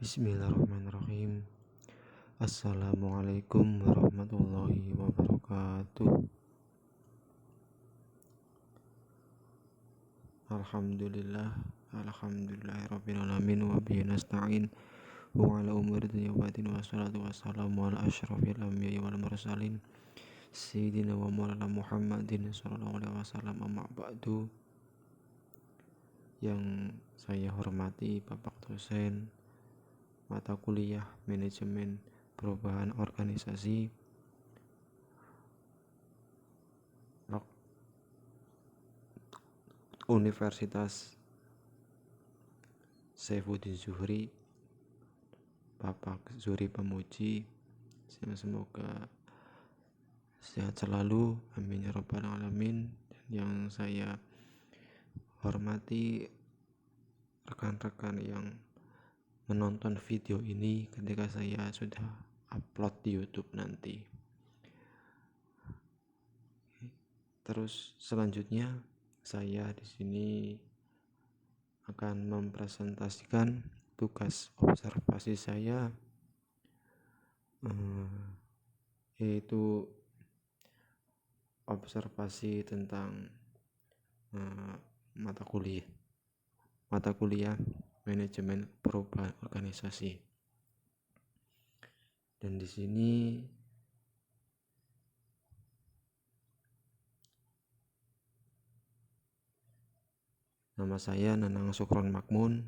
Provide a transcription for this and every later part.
Bismillahirrahmanirrahim. Assalamualaikum warahmatullahi wabarakatuh. Alhamdulillahirabbil alamin wa bihi nasta'in wa ala umuri dunya wa din wassalatu wassalamu ala asyrafil anbiya'i wal mursalin sayyidina wa maulana Muhammadin sallallahu alaihi wasallam. Amma ba'du. Yang saya hormati Bapak dosen mata kuliah manajemen perubahan organisasi Universitas Saifuddin Zuhri, Bapak Zuhri Pamuji, semoga sehat selalu, amin ya rabbal alamin. Dan yang saya hormati rekan-rekan yang menonton video ini ketika saya sudah upload di YouTube nanti. Terus selanjutnya saya di sini akan mempresentasikan tugas observasi saya, yaitu observasi tentang mata kuliah manajemen perubahan organisasi. Dan di sini nama saya Nanang Sukron Makmun.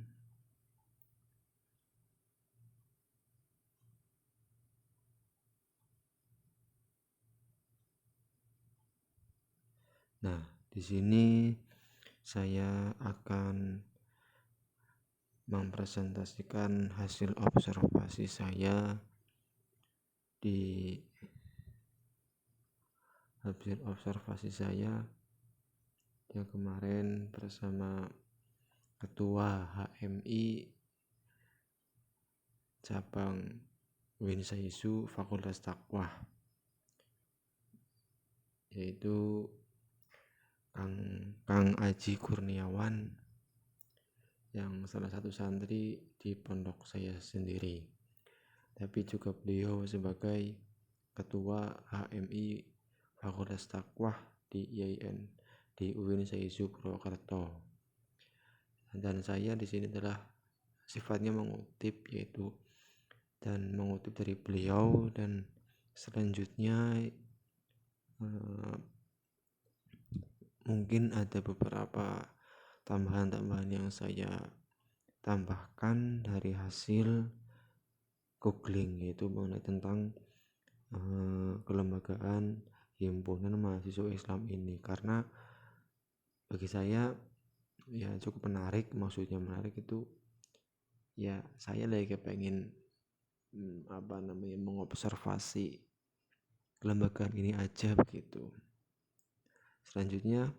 Nah, di sini saya akan mempresentasikan hasil observasi saya yang kemarin bersama Ketua HMI Cabang Winsaisu Fakultas Taqwa, yaitu Kang Aji Kurniawan, yang salah satu santri di pondok saya sendiri, tapi juga beliau sebagai Ketua HMI Fakultas Taqwa di IAIN di UIN Saisu Purwokerto. Dan saya di sini adalah sifatnya mengutip dari beliau, dan selanjutnya mungkin ada beberapa tambahan yang saya tambahkan dari hasil googling, yaitu mengenai tentang kelembagaan himpunan mahasiswa Islam ini, karena bagi saya ya cukup menarik. Maksudnya menarik itu ya saya lagi pengen mengobservasi kelembagaan ini aja begitu. Selanjutnya,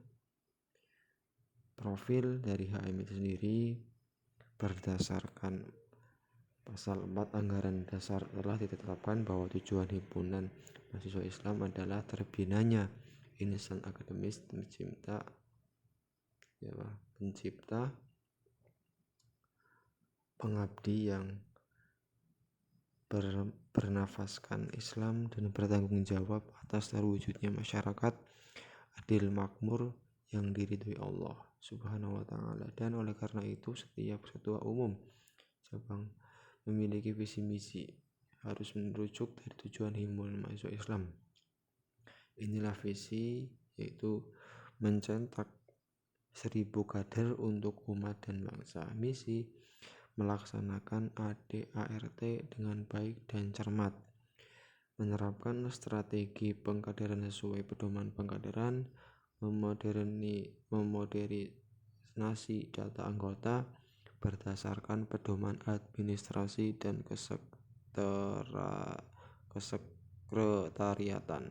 profil dari HMI itu sendiri berdasarkan pasal 4 anggaran dasar telah ditetapkan bahwa tujuan himpunan mahasiswa Islam adalah terbinanya insan akademis pencipta pengabdi yang bernafaskan Islam dan bertanggung jawab atas terwujudnya masyarakat adil makmur yang diridhoi Allah Subhanahu wa ta'ala. Dan oleh karena itu setiap ketua umum cabang memiliki visi misi harus merujuk dari tujuan himpunan mahasiswa Islam. Inilah visi, yaitu mencetak 1000 kader untuk umat dan bangsa. Misi melaksanakan ADART dengan baik dan cermat, menerapkan strategi pengkaderan sesuai pedoman pengkaderan, memodernisasi data anggota berdasarkan pedoman administrasi dan kesekretariatan.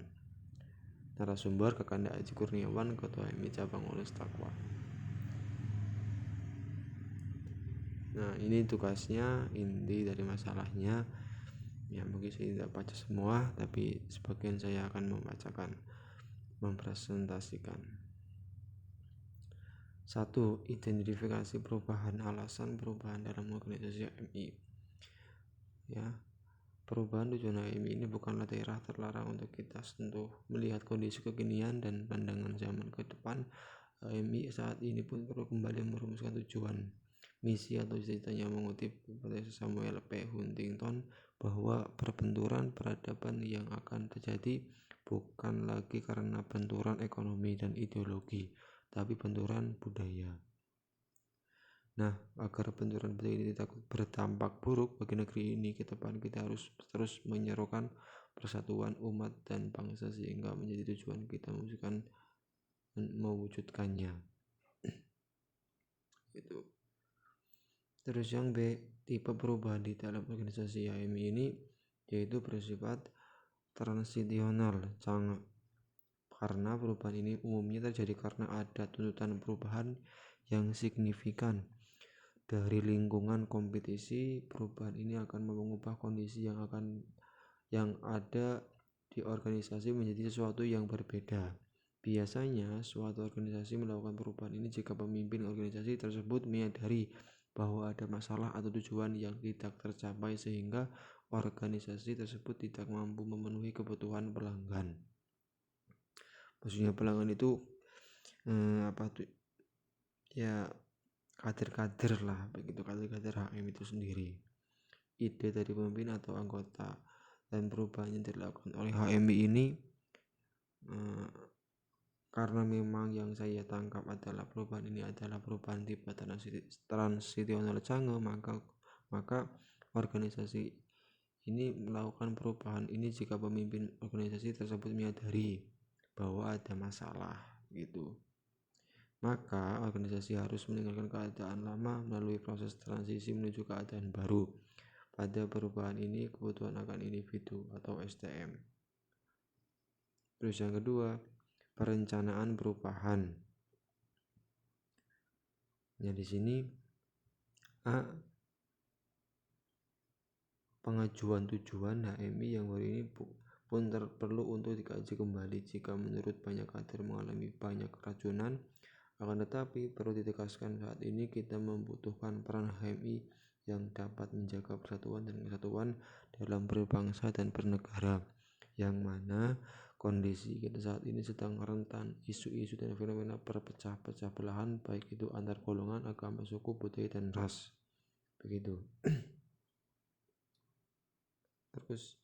Narasumber Kang Aji Kurniawan, Ketua HMI Cabang Fakultas Taqwa. Nah, ini tugasnya, inti dari masalahnya. Ya, mungkin saya tidak baca semua, tapi sebagian saya akan mempresentasikan. 1. Identifikasi perubahan, alasan perubahan dalam organisasi HMI. Ya, perubahan tujuan HMI ini bukanlah daerah terlarang untuk kita sentuh. Melihat kondisi kekinian dan pandangan zaman ke depan, HMI saat ini pun perlu kembali merumuskan tujuan, misi atau cita-citanya. Mengutip Profesor Samuel P. Huntington bahwa perbenturan peradaban yang akan terjadi bukan lagi karena benturan ekonomi dan ideologi, tapi benturan budaya. Nah, agar benturan budaya ini tidak berdampak buruk bagi negeri ini ke depan, kita harus terus menyerukan persatuan umat dan bangsa sehingga menjadi tujuan kita mewujudkannya. Itu. Terus yang B, tipe perubahan di dalam organisasi HMI ini yaitu bersifat transisional, karena perubahan ini umumnya terjadi karena ada tuntutan perubahan yang signifikan dari lingkungan kompetisi. Perubahan ini akan mengubah kondisi yang ada di organisasi menjadi sesuatu yang berbeda. Biasanya suatu organisasi melakukan perubahan ini jika pemimpin organisasi tersebut menyadari bahwa ada masalah atau tujuan yang tidak tercapai sehingga organisasi tersebut tidak mampu memenuhi kebutuhan pelanggan. Maksudnya pelanggan itu ya kader-kader lah, begitu, kader-kader HM itu sendiri, ide dari pemimpin atau anggota. Dan perubahan yang dilakukan oleh HMI ini karena memang yang saya tangkap adalah perubahan ini adalah perubahan tipe transisional canggih, maka organisasi ini melakukan perubahan ini jika pemimpin organisasi tersebut menyadari bahwa ada masalah gitu. Maka organisasi harus meninggalkan keadaan lama melalui proses transisi menuju keadaan baru. Pada perubahan ini kebutuhan akan individu atau STM. Terus yang kedua, perencanaan perubahan. Ya, di sini A, pengajuan tujuan HMI yang baru ini pun perlu untuk dikaji kembali jika menurut banyak kader mengalami banyak keracunan. Akan tetapi perlu ditegaskan saat ini kita membutuhkan peran HMI yang dapat menjaga persatuan dan kesatuan dalam berbangsa dan bernegara, yang mana kondisi kita saat ini sedang rentan isu-isu dan fenomena berpecah-pecah belahan, baik itu antar golongan, agama, suku, budaya, dan ras. Begitu. Terus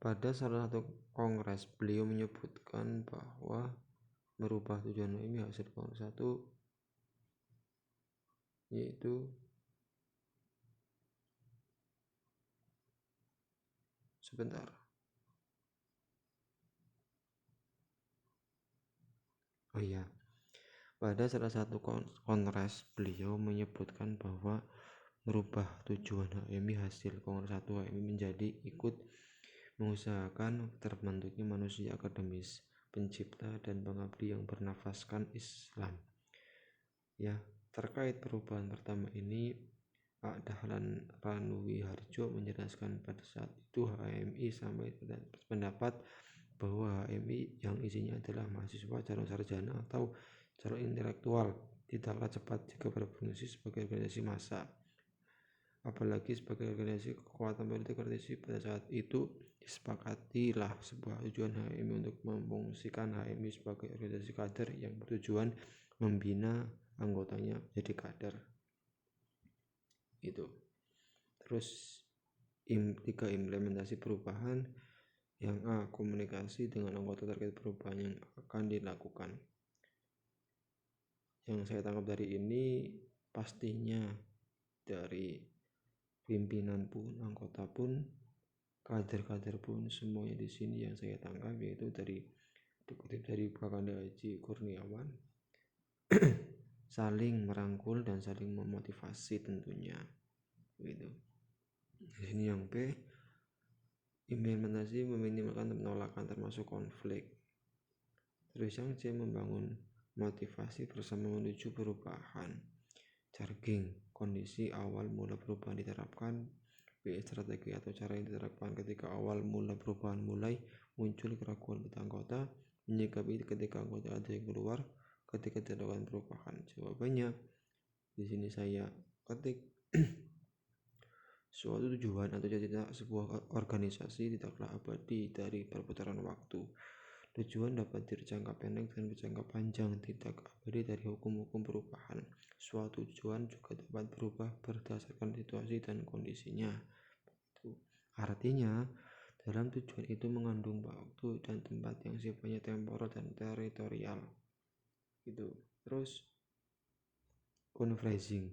pada salah satu kongres beliau menyebutkan bahwa merubah tujuan ini hasil kongres satu, yaitu pada salah satu kongres beliau menyebutkan bahwa merubah tujuan HMI hasil kongres 1 HMI menjadi ikut mengusahakan terbentuknya manusia akademis, pencipta dan pengabdi yang bernafaskan Islam. Ya, terkait perubahan pertama ini, Pak Dahlan Ranuwiharjo menjelaskan pada saat itu HMI sampai pendapat bahwa HMI yang isinya adalah mahasiswa calon sarjana atau calon intelektual tidaklah cepat jika berfungsi sebagai organisasi massa, apalagi sebagai organisasi kekuatan politik. Organisasi pada saat itu disepakatilah sebuah tujuan HMI untuk memfungsikan HMI sebagai organisasi kader yang bertujuan membina anggotanya jadi kader. Itu. Terus 3, implementasi perubahan. Yang A, komunikasi dengan anggota terkait perubahan yang akan dilakukan. Yang saya tangkap dari ini, pastinya dari pimpinan pun, anggota pun, kader-kader pun, semuanya di sini yang saya tangkap yaitu dikutip dari Kakanda Haji Kurniawan, saling merangkul dan saling memotivasi tentunya. Gitu. Di sini yang B, implementasi meminimalkan penolakan termasuk konflik. Terus yang C, membangun motivasi bersama menuju perubahan. Jarging, kondisi awal mula perubahan diterapkan. B, strategi atau cara yang diterapkan ketika awal mula perubahan mulai muncul keraguan pada anggota. menyikapi ketika anggota ada yang keluar ketika dilakukan perubahan? Jawabannya di sini saya ketik suatu tujuan atau cita-cita sebuah organisasi tidaklah abadi dari perputaran waktu. Tujuan dapat dijangka pendek dan berjangka panjang, tidak abadi dari hukum-hukum perubahan. Suatu tujuan juga dapat berubah berdasarkan situasi dan kondisinya. Artinya, dalam tujuan itu mengandung waktu dan tempat yang sifatnya temporal dan teritorial. Gitu. Terus fundraising,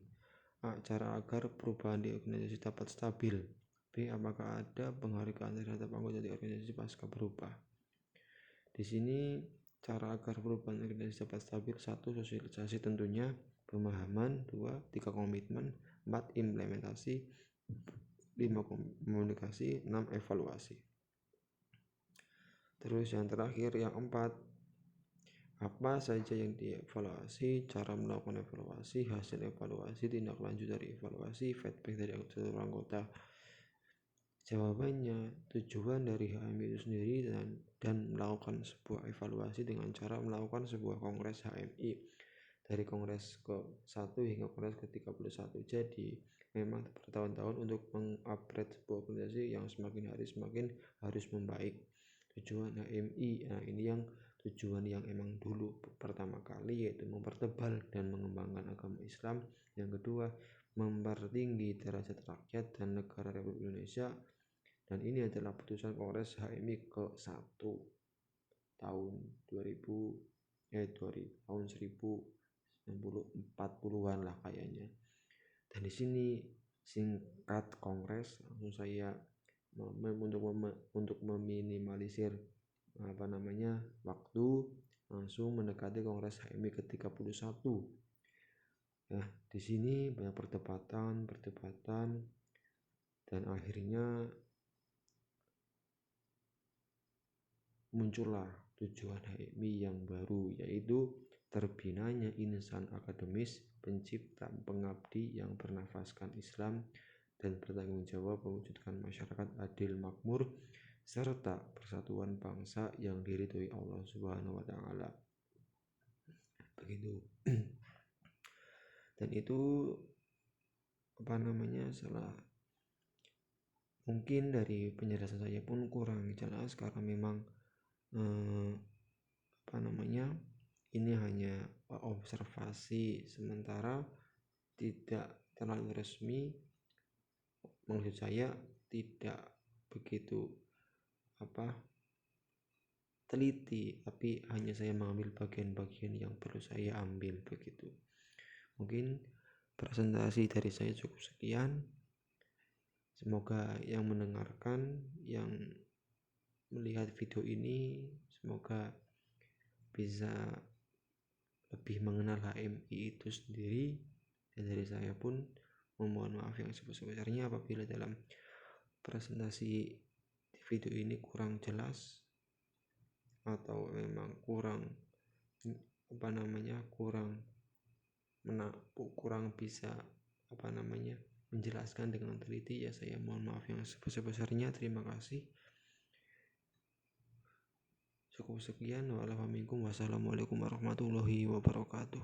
cara agar perubahan di organisasi dapat stabil. B. Apakah ada penghargaan terhadap anggota di organisasi pasca berubah? Di sini cara agar perubahan organisasi dapat stabil: 1. Sosialisasi tentunya, pemahaman, 2. 3. Komitmen, 4. Implementasi, 5. Komunikasi, 6. Evaluasi. Terus yang terakhir yang 4, apa saja yang dievaluasi, cara melakukan evaluasi, hasil evaluasi, tindak lanjut dari evaluasi, feedback dari seluruh anggota. Jawabannya, tujuan dari HMI itu sendiri dan melakukan sebuah evaluasi dengan cara melakukan sebuah kongres HMI dari kongres ke-1 hingga kongres ke-31. Jadi memang bertahun-tahun untuk mengupgrade sebuah organisasi yang semakin hari semakin harus membaik. Tujuan HMI, ini yang tujuan yang emang dulu pertama kali, yaitu mempertebal dan mengembangkan agama Islam. Yang kedua, mempertinggi derajat rakyat dan negara Republik Indonesia. Dan ini adalah putusan Kongres HMI ke-1 tahun 1040-an lah kayaknya. Dan di sini singkat kongres, langsung saya untuk meminimalisir waktu, langsung mendekati kongres HMI ke-31. Nah, di sini banyak perdebatan dan akhirnya muncullah tujuan HMI yang baru, yaitu terbinanya insan akademis, pencipta, pengabdi yang bernafaskan Islam dan bertanggung jawab mewujudkan masyarakat adil makmur serta persatuan bangsa yang diridhoi Allah Subhanahu wa taala. Begitu. Dan itu salah, mungkin dari penjelasan saya pun kurang jelas karena memang ini hanya observasi sementara, tidak terlalu resmi. Maksud saya tidak begitu teliti, tapi hanya saya mengambil bagian-bagian yang perlu saya ambil begitu. Mungkin presentasi dari saya cukup sekian. Semoga yang mendengarkan, yang melihat video ini, semoga bisa lebih mengenal HMI itu sendiri. Dan dari saya pun memohon maaf yang sebesar-besarnya apabila dalam presentasi video ini kurang jelas atau memang kurang bisa menjelaskan dengan teliti. Ya, saya mohon maaf yang sebesar-besarnya. Terima kasih. Cukup sekian. Wassalamualaikum warahmatullahi wabarakatuh.